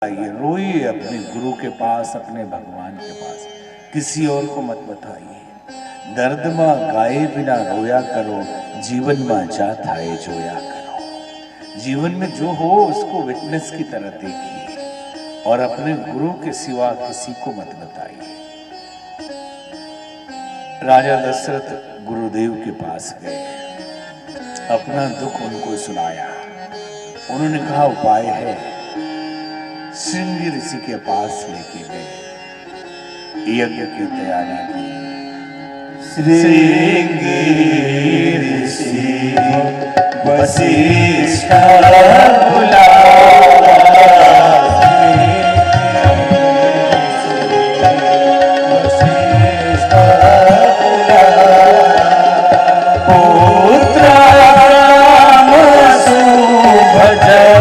आइए, रोइए अपने गुरु के पास, अपने भगवान के पास, किसी और को मत बताइए। दर्द में गाए बिना रोया करो, जीवन में जा थाए जोया करो। जीवन में जो हो उसको विटनेस की तरह देखिए और अपने गुरु के सिवा किसी को मत बताइए। राजा दशरथ गुरुदेव के पास गए, अपना दुख उनको सुनाया। उन्होंने कहा उपाय है। श्रृंगी ऋषि के पास लेके गए, यज्ञ की तैयारी की। श्रृंगी ऋषि वशिष्ठ बुलाया, पुत्र राम सुभज करा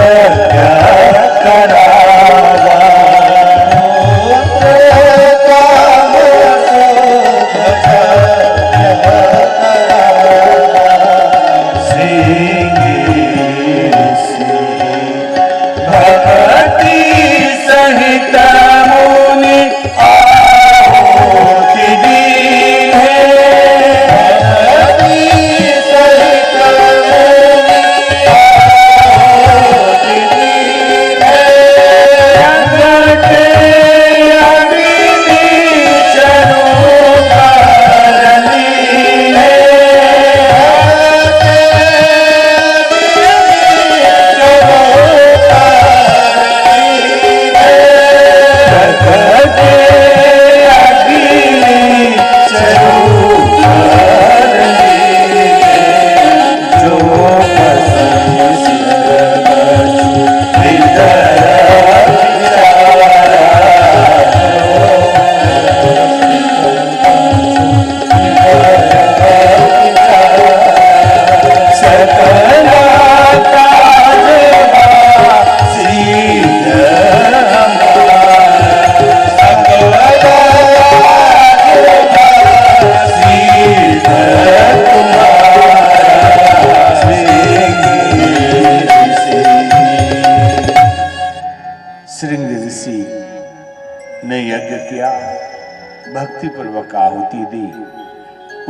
भक्ति पूर्वक आहुति दी।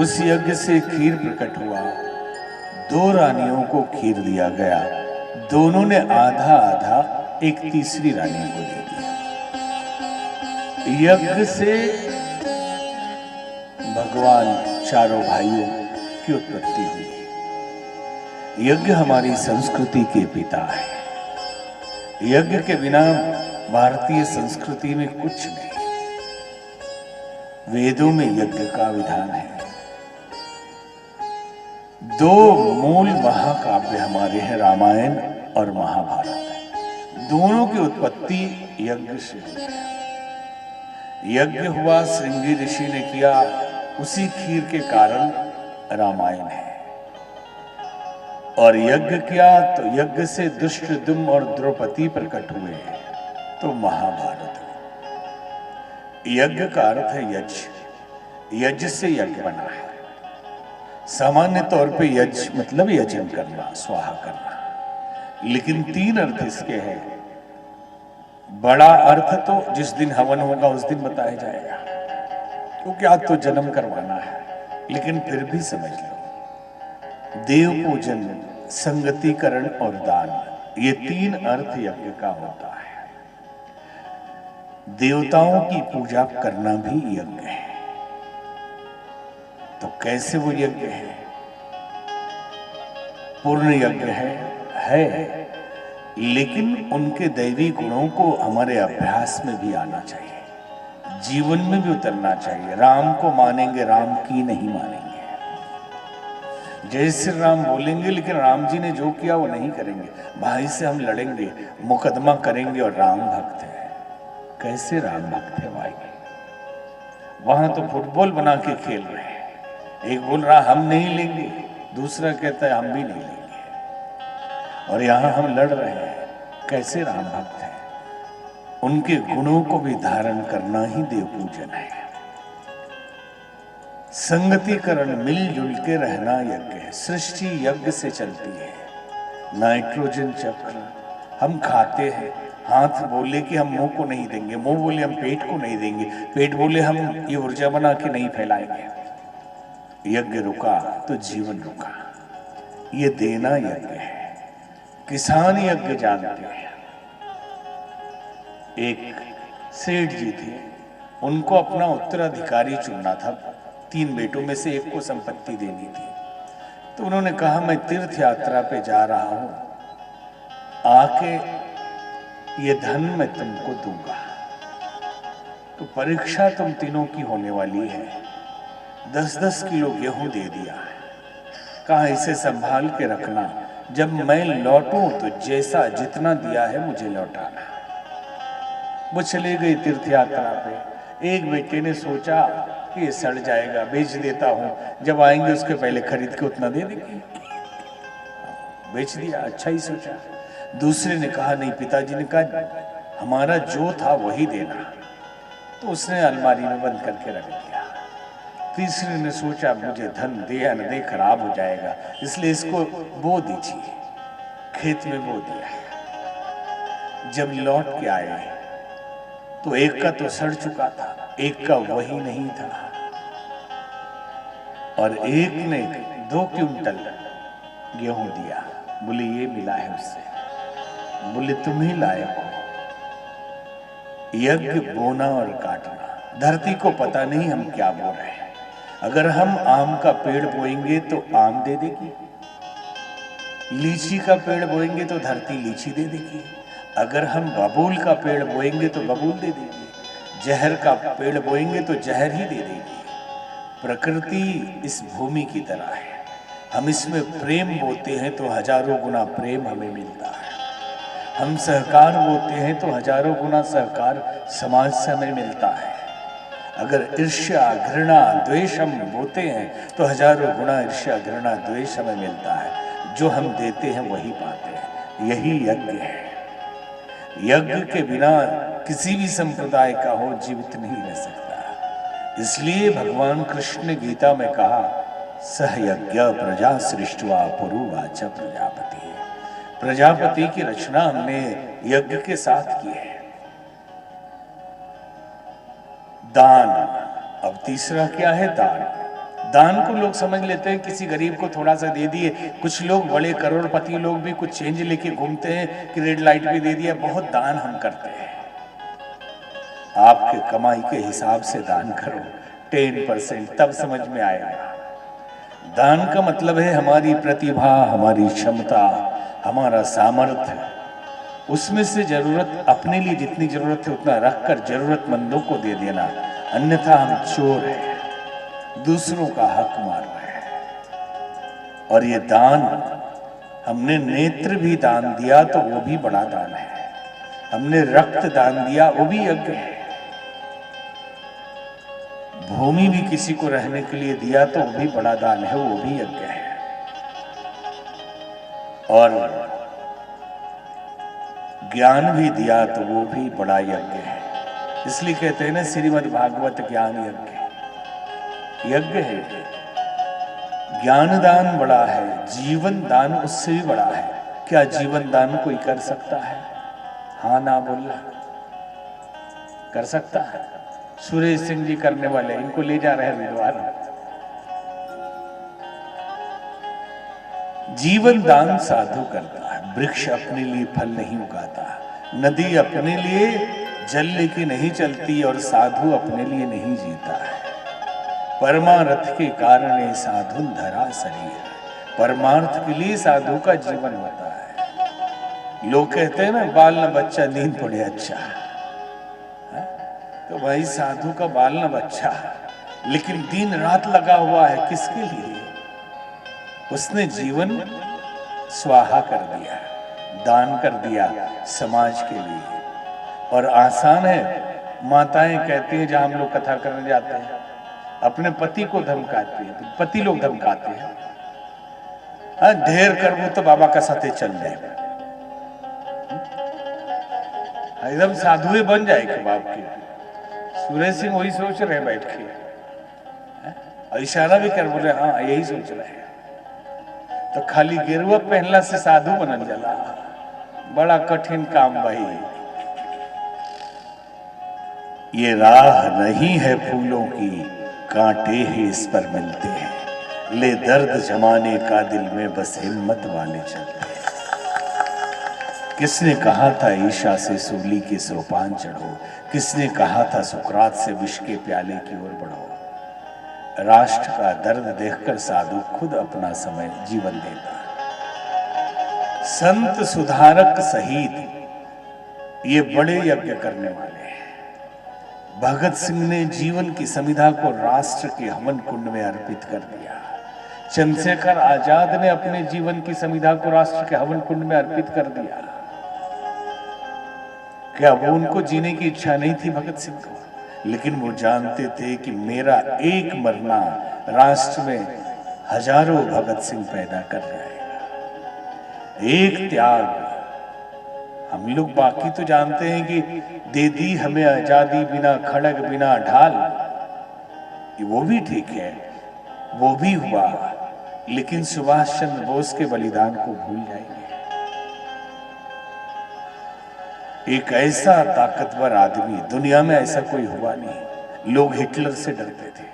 उस यज्ञ से खीर प्रकट हुआ। 2 रानियों को खीर दिया गया। दोनों ने आधा आधा एक तीसरी रानी को दे दिया। यज्ञ से भगवान चारों भाइयों की उत्पत्ति हुई। यज्ञ हमारी संस्कृति के पिता है। यज्ञ के बिना भारतीय संस्कृति में कुछ नहीं। वेदों में यज्ञ का विधान है। 2 मूल महाकाव्य हमारे हैं, रामायण और महाभारत। दोनों की उत्पत्ति यज्ञ से हुई है। यज्ञ हुआ, श्रृंगी ऋषि ने किया, उसी खीर के कारण रामायण है। और यज्ञ किया तो यज्ञ से दुष्टद्युम्न और द्रौपदी प्रकट हुए, तो महाभारत। यज्ञ का अर्थ है यज्ञ। यज्ञ से यज्ञ बना है। सामान्य तौर पे यज्ञ मतलब यजन करना, स्वाहा करना, लेकिन 3 अर्थ इसके हैं। बड़ा अर्थ तो जिस दिन हवन होगा उस दिन बताया जाएगा, क्योंकि आज तो जन्म करवाना है, लेकिन फिर भी समझ लो, देव पूजन, संगतिकरण और दान, ये 3 अर्थ यज्ञ का होता है। देवताओं की पूजा करना भी यज्ञ है। तो कैसे वो यज्ञ है? पूर्ण यज्ञ है, लेकिन उनके दैवी गुणों को हमारे अभ्यास में भी आना चाहिए, जीवन में भी उतरना चाहिए। राम को मानेंगे, राम की नहीं मानेंगे। जय श्री राम बोलेंगे, लेकिन राम जी ने जो किया वो नहीं करेंगे। भाई से हम लड़ेंगे, मुकदमा करेंगे और राम भक्त है। कैसे राम भक्त है भाई? वहां तो फुटबॉल बना के खेल रहे हैं। एक बोल रहा हम नहीं लेंगे, दूसरा कहता है हम भी नहीं लेंगे, और यहां हम लड़ रहे हैं। कैसे राम भक्त है? उनके गुणों को भी धारण करना ही देव पूजन है। संगतिकरण, मिलजुल के रहना यज्ञ है। सृष्टि यज्ञ से चलती है। नाइट्रोजन चक्र, हम खाते हैं, हाथ बोले कि हम मुंह को नहीं देंगे, मुंह बोले हम पेट को नहीं देंगे, पेट बोले हम ये ऊर्जा बना के नहीं फैलाएंगे। यज्ञ रुका तो जीवन रुका। ये देना यज्ञ है। किसान यज्ञ जानते हैं। एक सेठ जी थे, उनको अपना उत्तराधिकारी चुनना था। 3 बेटों में से एक को संपत्ति देनी थी। तो उन्होंने कहा मैं तीर्थ यात्रा पे जा रहा हूं, आके ये धन मैं तुमको दूंगा। तो परीक्षा तुम तीनों की होने वाली है। 10-10 किलो गेहूं दे दिया। कहा इसे संभाल के रखना, जब मैं लौटूं तो जैसा जितना दिया है मुझे लौटाना। वो चले गए तीर्थ यात्रा पे। एक बेटे ने सोचा कि ये सड़ जाएगा, बेच देता हूं, जब आएंगे उसके पहले खरीद के उतना दे देंगे। बेच दिया, अच्छा ही सोचा। दूसरे ने कहा नहीं, पिताजी ने कहा हमारा जो था वही देना, तो उसने अलमारी में बंद करके रख दिया। तीसरे ने सोचा मुझे धन दे या न दे खराब हो जाएगा, इसलिए इसको बो दीजिए। खेत में बो दिया। जब लौट के आए तो एक का तो सड़ चुका था, एक का वही नहीं था, और एक ने 2 क्विंटल गेहूं दिया। बोले ये मिला है उससे। बोले तुम ही लायक हो। यज्ञ बोना और काटना। धरती को पता नहीं हम क्या बो रहे हैं। अगर हम आम का पेड़ बोएंगे तो आम दे देगी, लीची का पेड़ बोएंगे तो धरती लीची दे देगी, अगर हम बबूल का पेड़ बोएंगे तो बबूल दे देगी, जहर का पेड़ बोएंगे तो जहर ही दे देगी। प्रकृति इस भूमि की तरह है। हम इसमें प्रेम बोते हैं तो हजारों गुना प्रेम हमें मिलता है। हम सहकार बोते हैं तो हजारों गुना सहकार समाज से हमें मिलता है। अगर ईर्ष्या घृणा द्वेष हम बोते हैं तो हजारों गुना ईर्ष्या घृणा द्वेष हमें मिलता है। जो हम देते हैं वही पाते हैं। यही यज्ञ है। यज्ञ के बिना किसी भी संप्रदाय का हो जीवित नहीं रह सकता। इसलिए भगवान कृष्ण ने गीता में कहा सहयज्ञ प्रजा सृष्टवा पुरुवाच प्रजापति। प्रजापति की रचना हमने यज्ञ के साथ की है। दान। अब तीसरा क्या है? दान। दान को लोग समझ लेते हैं किसी गरीब को थोड़ा सा दे दिए। कुछ लोग बड़े करोड़पति लोग भी कुछ चेंज लेके घूमते हैं कि रेड लाइट भी दे दिया। बहुत दान हम करते हैं। आपके कमाई के हिसाब से दान करो 10%, तब समझ में आएगा। दान का मतलब है हमारी प्रतिभा, हमारी क्षमता, हमारा सामर्थ्य, उसमें से जरूरत अपने लिए जितनी जरूरत है उतना रखकर जरूरतमंदों को दे देना। अन्यथा हम चोर हैं, दूसरों का हक मार रहे हैं। और ये दान, हमने नेत्र भी दान दिया तो वो भी बड़ा दान है। हमने रक्त दान दिया वो भी यज्ञ है। भूमि भी किसी को रहने के लिए दिया तो वो भी बड़ा दान है, वो भी यज्ञ है। और ज्ञान भी दिया तो वो भी बड़ा यज्ञ है। इसलिए कहते हैं ना श्रीमद् भागवत ज्ञान यज्ञ। यज्ञ है। ज्ञान दान बड़ा है, जीवन दान उससे भी बड़ा है। क्या जीवन दान कोई कर सकता है? हाँ ना बोलना। कर सकता है? सुरेश सिंह जी करने वाले, इनको ले जा रहे हैं हरिद्वार। जीवन दान साधु करता है। वृक्ष अपने लिए फल नहीं उगाता, नदी अपने लिए जल लेके नहीं चलती, और साधु अपने लिए नहीं जीता है। परमार्थ के कारण साधु धरा शरीर। परमार्थ के लिए साधु का जीवन होता है। लोग कहते हैं ना बाल न बच्चा नींद पड़े अच्छा, तो भाई साधु का बाल न बच्चा, लेकिन दिन रात लगा हुआ है किसके लिए? उसने जीवन स्वाहा कर दिया, दान कर दिया समाज के लिए। और आसान है। माताएं कहती हैं, जहां हम लोग कथा करने जाते हैं, अपने पति को धमकाती है। तो पति लोग धमकाते हैं, हाँ ढेर कर वो तो बाबा का साथे चल जाए, एकदम साधुए बन जाए कि बाप की। सुरेश सिंह वही सोच रहे हैं बैठ के, और इशारा भी कर बोले हाँ यही सोच रहे हैं। तो खाली गेरुआ पहनला से साधु बनल जाला, बड़ा कठिन काम भाई। ये राह नहीं है फूलों की, कांटे ही इस पर मिलते हैं। ले दर्द जमाने का दिल में, बस हिम्मत वाले चलते हैं। किसने कहा था ईशा से सूली के सोपान चढ़ो, किसने कहा था सुकरात से विष के प्याले की ओर बढ़ो। राष्ट्र का दर्द देखकर साधु खुद अपना समय जीवन देता। संत सुधारक शहीद ये बड़े यज्ञ करने वाले हैं। भगत सिंह ने जीवन की संविधा को राष्ट्र के हवन कुंड में अर्पित कर दिया। चंद्रशेखर आजाद ने अपने जीवन की संविधा को राष्ट्र के हवन कुंड में अर्पित कर दिया। क्या वो उनको जीने की इच्छा नहीं थी भगत सिंह को? लेकिन वो जानते थे कि मेरा एक मरना राष्ट्र में हजारों भगत सिंह पैदा कर जाएगा। एक त्याग। हम लोग बाकी तो जानते हैं कि दे दी हमें आजादी बिना खड़ग बिना ढाल, वो भी ठीक है, वो भी हुआ, लेकिन सुभाष चंद्र बोस के बलिदान को भूल जाएंगे। एक ऐसा ताकतवर आदमी दुनिया में ऐसा कोई हुआ नहीं। लोग हिटलर से डरते थे।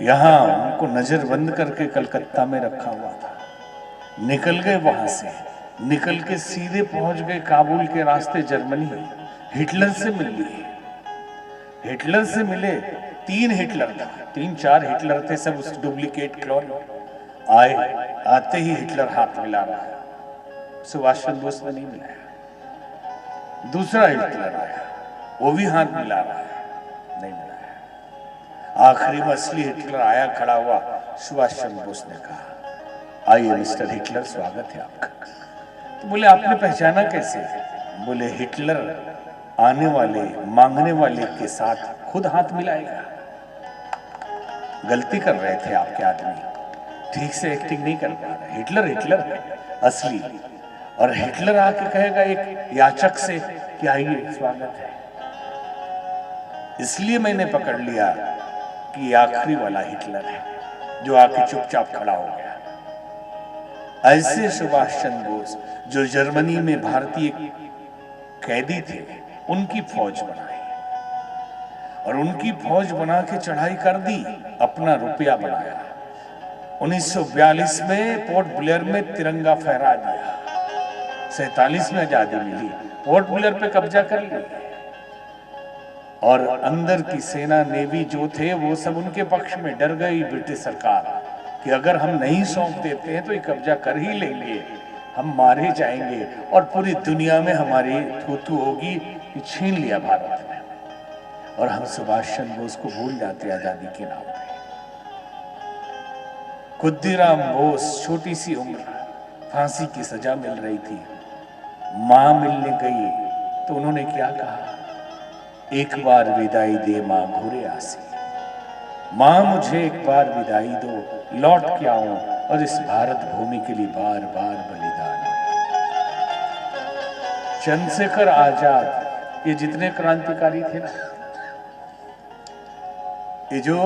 यहां उनको नजर बंद करके कलकत्ता में रखा हुआ था। निकल गए वहां से, निकल के सीधे पहुंच गए काबुल के रास्ते जर्मनी। हिटलर से मिल लिए। हिटलर से मिले, 3 हिटलर था, 3-4 हिटलर थे, सब उस डुप्लीकेट क्लोन आए। आते ही हिटलर हाथ मिला रहा है, सुभाष चंद्र बोस ने नहीं मिलाया। दूसरा हिटलर आया, वो भी हाथ मिला रहा है, नहीं मिलाया। आखिरी में असली हिटलर आया, खड़ा हुआ। सुभाष चंद्र बोस ने कहा, आइए मिस्टर हिटलर, स्वागत है आपका। तो बोले आपने पहचाना कैसे? बोले हिटलर आने वाले मांगने वाले के साथ खुद हाथ मिलाएगा। गलती कर रहे थे आपके आदमी, ठीक से एक्टिंग नहीं कर पा रहे। हिटलर हिटलर है असली, और हिटलर आके कहेगा एक याचक से कि आइए स्वागत है। इसलिए मैंने पकड़ लिया कि ये आखिरी वाला हिटलर है जो आके चुपचाप खड़ा हो गया। ऐसे सुभाष चंद्र बोस जो जर्मनी में भारतीय कैदी थे, उनकी फौज बनाई और उनकी फौज बना के चढ़ाई कर दी, अपना रुपया बनाया। 1942 में पोर्ट ब्लेयर में तिरंगा फहरा दिया। 47 में आजादी मिली, पोर्ट ब्लेयर पे कब्जा कर लिया। और अंदर की सेना नेवी जो थे वो सब उनके पक्ष में। डर गई ब्रिटिश सरकार कि अगर हम नहीं सौंप देते हैं तो ये कब्जा कर ही लेंगे, हम मारे जाएंगे और पूरी दुनिया में हमारी थू-थू होगी कि छीन लिया भारत ने। और हम सुभाष चंद्र बोस को भूल जाते आजादी के नाम पे। खुद्दीराम बोस, छोटी सी उम्र, फांसी की सजा मिल रही थी। मां मिलने गई तो उन्होंने क्या कहा? एक बार विदाई दे मां घूरे आसी, मां मुझे एक बार विदाई दो, लौट के आऊं और इस भारत भूमि के लिए बार बार बलिदान। चंद्रशेखर आजाद, ये जितने क्रांतिकारी थे ना, ये जो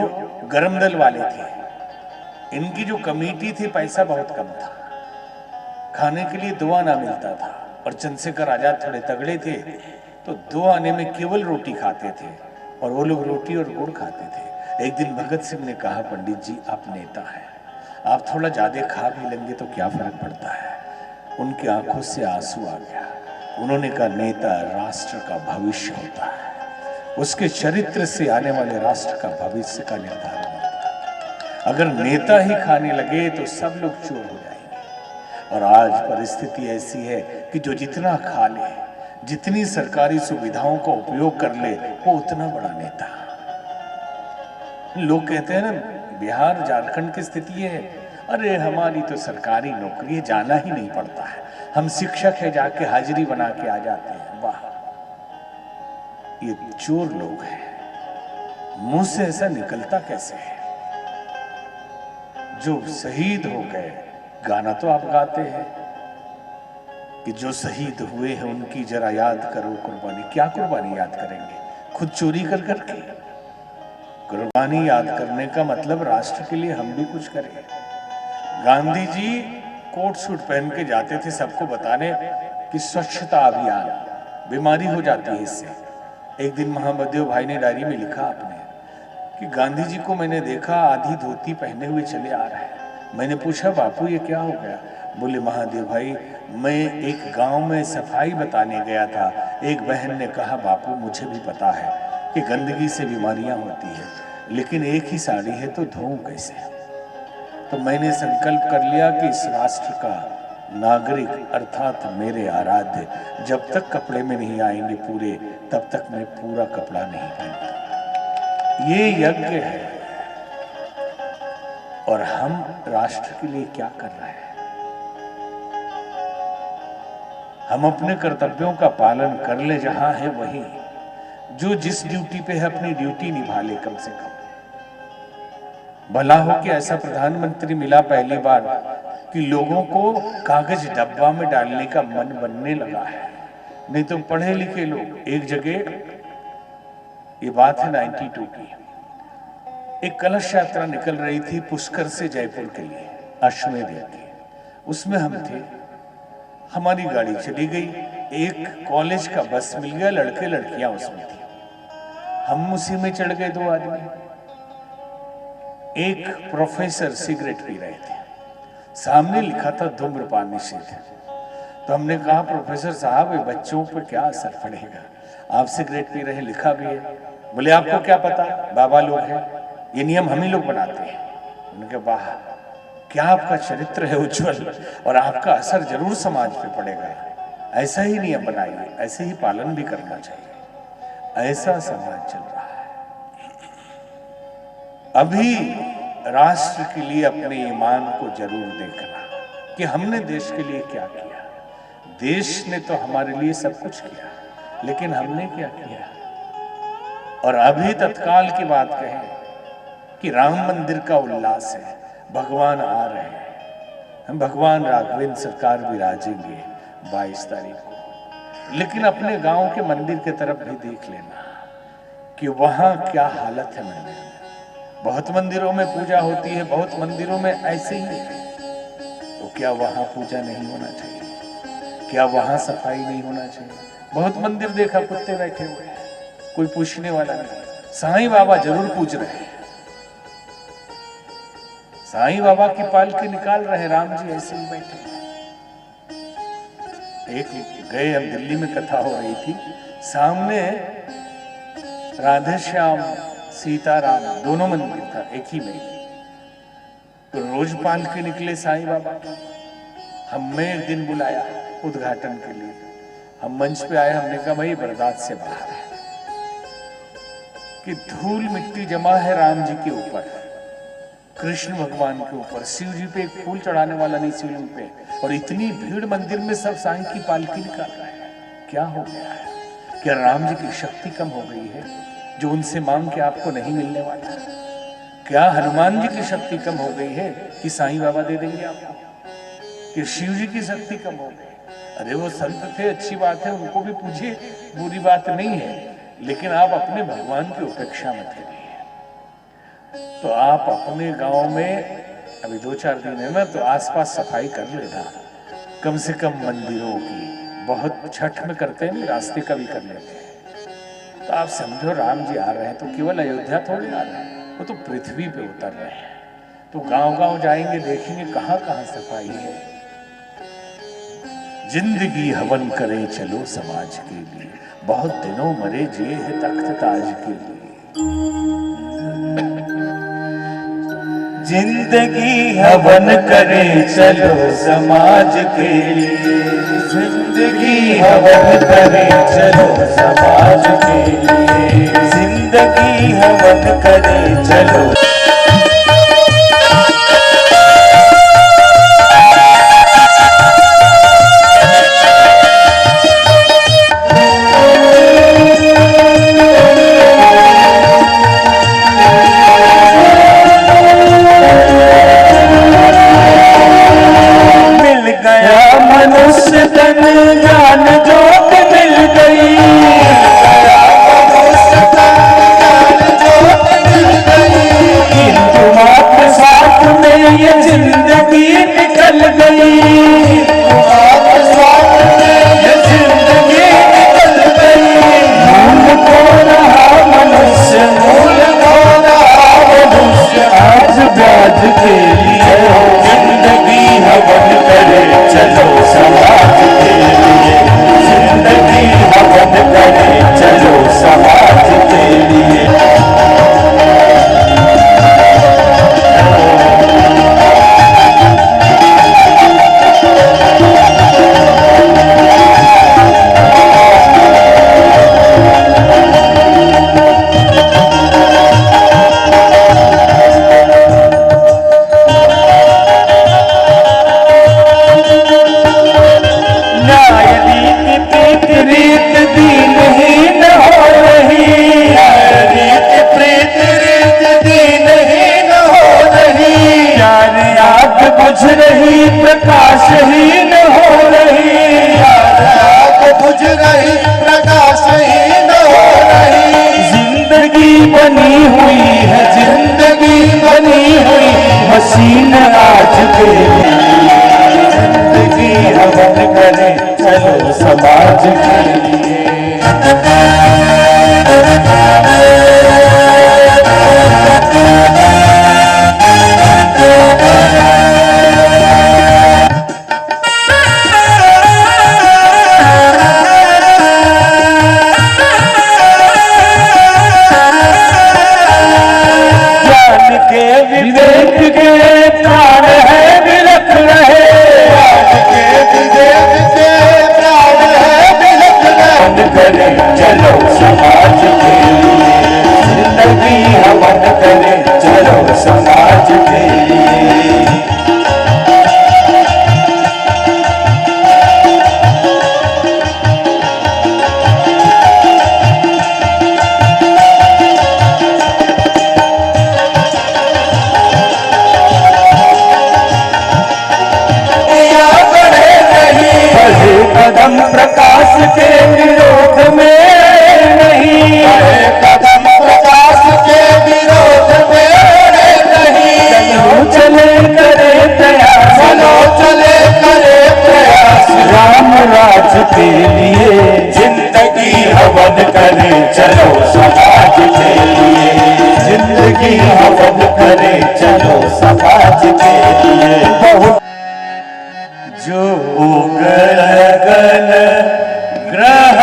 गरम दल वाले थे, इनकी जो कमेटी थी, पैसा बहुत कम था, खाने के लिए 2 आना मिलता था। और चंद्रशेखर आजाद थोड़े तगड़े थे तो 2 आने में केवल रोटी खाते थे और वो लोग रोटी और गुड़ खाते थे। एक दिन भगत सिंह ने कहा, पंडित जी आप नेता हैं, आप थोड़ा ज्यादा खा भी लेंगे तो क्या फर्क पड़ता है। उनकी आंखों से आंसू आ गया। उन्होंने कहा, नेता राष्ट्र का भविष्य होता है, उसके चरित्र से आने वाले राष्ट्र का भविष्य का निर्धारण होता है। अगर नेता ही खाने लगे तो सब लोग चोर हो जाएंगे। और आज परिस्थिति ऐसी है कि जो जितना खा ले, जितनी सरकारी सुविधाओं का उपयोग कर ले, वो उतना बड़ा नेता। लोग कहते हैं ना, बिहार झारखंड की स्थिति है, अरे हमारी तो सरकारी नौकरी है, जाना ही नहीं पड़ता है, हम शिक्षक है, जाके हाजिरी बना के आ जाते हैं। वाह, ये चोर लोग हैं। मुंह से ऐसा निकलता कैसे है? जो शहीद हो गए, गाना तो आप गाते हैं कि जो शहीद हुए हैं उनकी जरा याद करो कुर्बानी। क्या कुर्बानी याद करेंगे? खुद चोरी कर करके? कुर्बानी याद करने का मतलब राष्ट्र के लिए हम भी कुछ करें। गांधी जी कोट सूट पहन के जाते थे सबको बताने कि स्वच्छता अभियान, बीमारी हो जाती है इससे, एक दिन महाबदेव भाई ने डायरी में लिखा आपने कि गांधी जी को मैंने देखा आधी धोती पहने हुए चले आ रहे हैं। मैंने पूछा बापू ये क्या हो गया? बोले महादेव भाई मैं एक गांव में सफाई बताने गया था, एक बहन ने कहा बापू मुझे भी पता है कि गंदगी से बीमारियां होती है, लेकिन एक ही साड़ी है तो धोऊं कैसे? तो मैंने संकल्प कर लिया कि इस राष्ट्र का नागरिक अर्थात मेरे आराध्य जब तक कपड़े में नहीं आएंगे पूरे, तब तक मैं पूरा कपड़ा नहीं पहनता। ये यज्ञ है। और हम राष्ट्र के लिए क्या कर रहे हैं? हम अपने कर्तव्यों का पालन कर ले, जहां है वहीं, जो जिस ड्यूटी पे है अपनी ड्यूटी निभा ले कम से कम। भला हो कि ऐसा प्रधानमंत्री मिला पहली बार कि लोगों को कागज डब्बा में डालने का मन बनने लगा है। नहीं तो पढ़े लिखे लोग, एक जगह ये बात है 92 की, एक कलश यात्रा निकल रही थी पुष्कर से जयपुर के लिए, अश्वमेध की। उसमें हम थे, हमारी गाड़ी चली गई, एक कॉलेज का बस मिल गया, लड़के लड़कियां उसमें थी, हम उसी में चढ़ गए 2 आदमी। एक प्रोफेसर सिगरेट पी रहे थे, सामने लिखा था धूम्रपान निषेध। तो हमने कहा प्रोफेसर साहब ये बच्चों पर क्या असर पड़ेगा, आप सिगरेट पी रहे, लिखा भी है। बोले आपको क्या पता, बाबा लोग हैं, ये नियम हम ही लोग बनाते हैं। उन्होंने कहा वाह क्या आपका चरित्र है उज्जवल, और आपका असर जरूर समाज पे पड़ेगा। ऐसा ही नियम बनाइए, ऐसे ही पालन भी करना चाहिए। ऐसा समाज चल रहा है। अभी राष्ट्र के लिए अपने ईमान को जरूर देखना कि हमने देश के लिए क्या किया। देश ने तो हमारे लिए सब कुछ किया, लेकिन हमने क्या किया? और अभी तत्काल की बात कहें कि राम मंदिर का उल्लास है, भगवान आ रहे हैं, हम भगवान राघवेंद्र सरकार विराजेंगे 22 तारीख को। लेकिन अपने गांव के मंदिर की तरफ भी देख लेना कि वहां क्या हालत है मंदिर में। बहुत मंदिरों में पूजा होती है, बहुत मंदिरों में ऐसे ही है, तो क्या वहां पूजा नहीं होना चाहिए? क्या वहां सफाई नहीं होना चाहिए? बहुत मंदिर देखा कुत्ते बैठे हुए हैं, कोई पूछने वाला नहीं। साईं बाबा जरूर पूछ रहे हैं, साईं बाबा की पालकी निकाल रहे, राम जी ऐसे ही बैठे। एक गए हम दिल्ली में, कथा हो रही थी, सामने राधे श्याम सीताराम दोनों मंदिर था एक ही में। तो रोज पालकी निकले साईं बाबा की। हमें एक दिन बुलाया उद्घाटन के लिए, हम मंच पे आए, हमने कहा भाई बर्दाश्त से बाहर है कि धूल मिट्टी जमा है राम जी के ऊपर, कृष्ण भगवान के ऊपर, शिव जी पे एक फूल चढ़ाने वाला नहीं शिवलिंग पे, और इतनी भीड़ मंदिर में सब साईं की पालकी निकाल रहे हैं। क्या हो गया है? क्या राम जी की शक्ति कम हो गई है जो उनसे मांग के आपको नहीं मिलने वाला? क्या हनुमान जी की शक्ति कम हो गई है कि साईं बाबा दे देंगे आपको? कि शिव जी की शक्ति कम हो गई? अरे वो संत थे, अच्छी बात है, उनको भी पूछिए, बुरी बात नहीं है, लेकिन आप अपने भगवान की उपेक्षा मत करिए। तो आप अपने गांव में अभी 2-4 दिन है ना, तो आसपास सफाई कर लेना, कम से कम मंदिरों की। बहुत छठ में करते हैं, रास्ते का भी कर लेते हैं। तो आप समझो राम जी आ रहे हैं तो केवल अयोध्या थोड़ी आ रहे हैं, वो तो पृथ्वी पे उतर रहे हैं। तो गांव-गांव जाएंगे, देखेंगे कहां कहां सफाई है। जिंदगी हवन करे चलो समाज के लिए, बहुत दिनों मरे जिए है तख्त ताज के लिए। जिंदगी हवन करे चलो समाज के लिए, जिंदगी हवन करे चलो समाज के लिए, जिंदगी हवन करे चलो। मनुष्य तन ज्ञान ज्योत मिल गई, मनुष्य तन ज्ञान ज्योत मिल गई। बनी हुई है, जिंदगी बनी हुई मशीन आज के लिए। जिंदगी हवन करे चलो समाज के लिए। विवेक के प्राण है बिलख रहे, विवेक के प्राण है बिलख रहे। करे चलो समाज के लिए, जिंदगी हवन करे चलो समाज के लिए। कदम प्रकाश के विरोध में नहीं, कदम प्रकाश के विरोध में नहीं। चलो चले करे प्रयास, चलो चले करे प्रयास राम राज के लिए। जिंदगी हवन करे चलो समाज के लिए, जिंदगी हवन करे चलो समाज के लिए। बहुत जो गगन ग्रह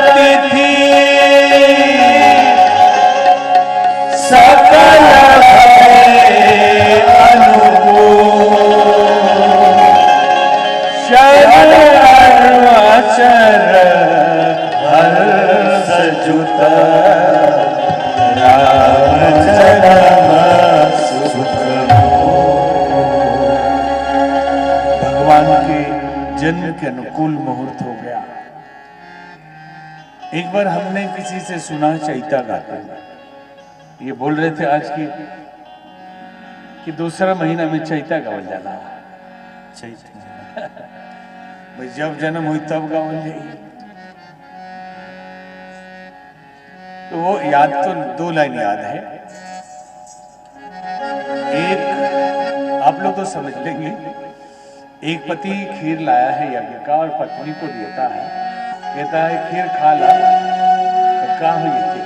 तिथि सकल अनुकूल, शरण अचर हर्ष जुत राम जन्म सुख। भगवान के जन्म के अनुकूल मुहूर्त हो गया। एक बार हमने किसी से सुना चैता गाते हैं, ये बोल रहे थे आज कि दूसरा महीना में चैता गावल जाला। चैता भाई जब जन्म हुई तब गावल जाई। तो वो याद तो 2 लाइन याद है। एक आप लोग तो समझ लेंगे, एक पति खीर लाया है यज्ञ का और पत्नी को देता है, कहता है खीर खा ला। तो क्या हुई खीर?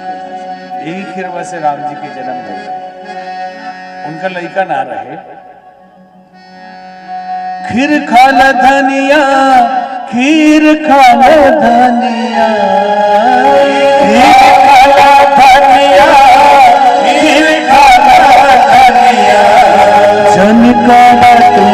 यही खीर वैसे राम जी के जन्म में उनका लड़का ना रहे। खीर खा ला धनिया, खीर खा ला धनिया, खीर खा ला धनिया, खीर खा ला धनिया। जन का तू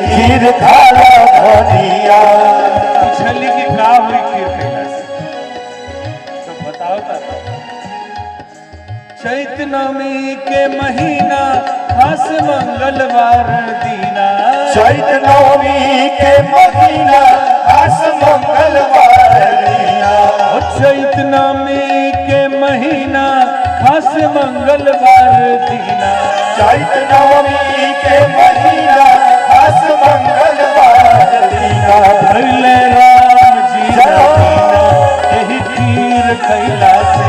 खीर खाला धनिया। पूछली कि का हुई खीर खैला से, तो बताओ ता। चैत नवमी के महीना खास मंगलवार दीना, चैत नवमी के महीना खास मंगलवार दीना। चैत नवमी के महीना खास मंगलवार दीना, चैत नवमी के महीना खास मंगलवार दीना। भैले राम जी दीना यही खीर खैला से,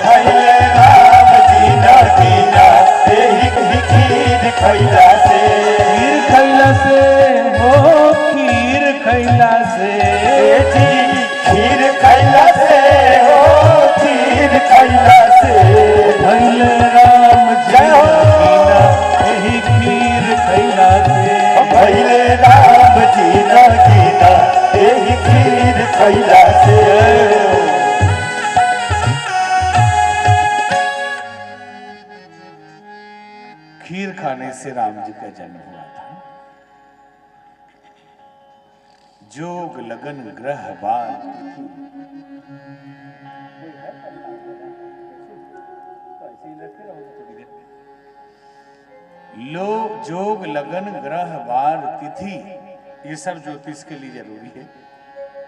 भैले राम जी दीना यही खीर खैला से। खीर खैला से हो, खीर खैला से जी, खीर खैला से हो, खीर खैला से। भैले राम जी दीना यही खीर खैला से, भैले राम जी दीना यही खीर खैला से। खीर खाने से राम जी का जन्म हुआ था। जोग लगन ग्रह बार, लोग जोग लगन ग्रह वार तिथि, ये सब ज्योतिष के लिए जरूरी है।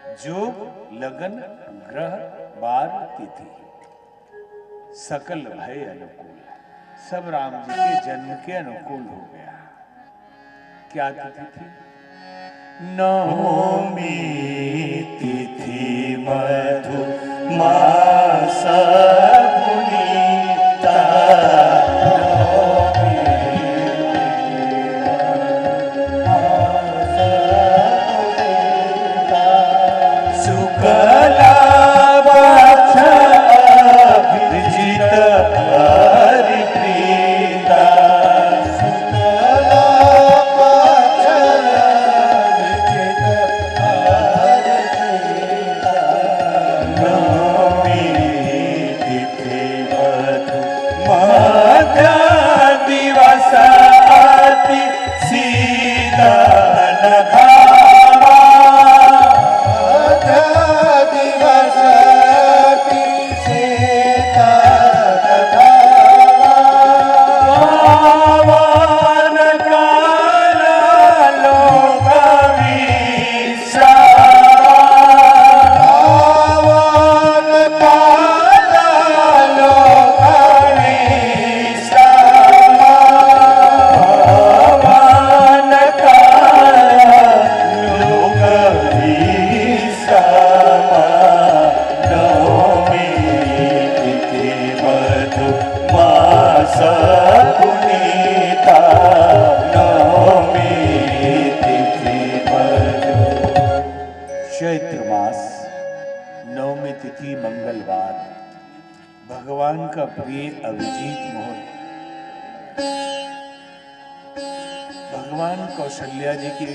जोग लगन ग्रह बार तिथि सकल भय अनुकूल, सब राम जी के जन्म के अनुकूल हो गया। क्या तिथि थी? नवमी तिथि मधु मास पुनीता, शुक्ला पक्ष अभिजित हरिप्रीता, शुक्ला पक्ष अभिजित हरिप्रीता, नवमी तिथि मधु मध्य दिवस अति शीतल धामा, दिवस अति शीतल धामा, पावन काल लोक विश्राम, पावन काल लोक विश्राम, पावन काल लोक विश्राम, नवमी तिथि मधु मास पुनीता, नवमी तिथि मधु। चैत्र मास नवमी तिथि मंगलवार, भगवान का प्रिय अभिजीत मुहूर्त। भगवान कौशल्या जी के